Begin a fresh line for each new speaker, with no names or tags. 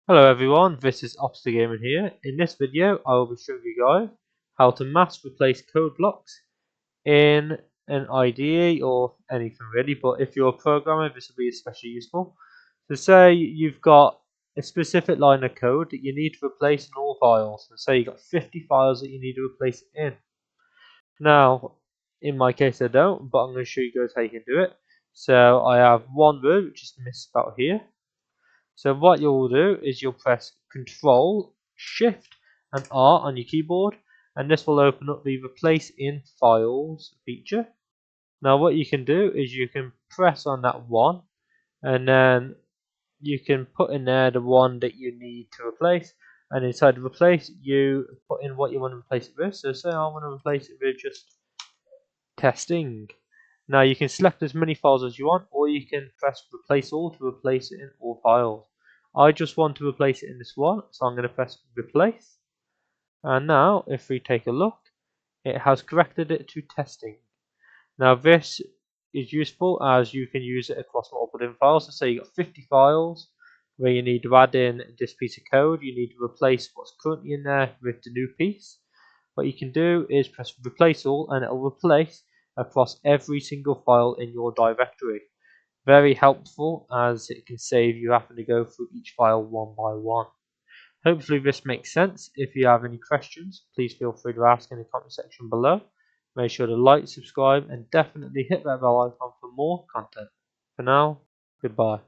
Hello everyone, this is Officer Gaming here. In this video I will be showing you guys how to mass replace code blocks in an IDE or anything really, but if you're a programmer this will be especially useful. So say you've got a specific line of code that you need to replace in all files. So say you've got 50 files that you need to replace it in. Now, in my case I don't, but I'm going to show you guys how you can do it. So I have one word which is the misspelled here. So what you'll do is you'll press Control, Shift and R on your keyboard, and this will open up the Replace in Files feature. Now what you can do is you can press on that one, and then you can put in there the one that you need to replace, and inside the replace you put in what you want to replace it with. So say I want to replace it with just testing. Now you can select as many files as you want, or you can press replace all to replace it in all files. I just want to replace it in this one, so I'm going to press replace. And now if we take a look, it has corrected it to testing. Now this is useful as you can use it across multiple files. So say you got 50 files where you need to add in this piece of code, you need to replace what's currently in there with the new piece. What you can do is press replace all and it will replace across every single file in your directory. Very helpful as it can save you having to go through each file one by one. Hopefully this makes sense. If you have any questions, please feel free to ask in the comment section below. Make sure to like, subscribe and definitely hit that bell icon for more content. For now, goodbye.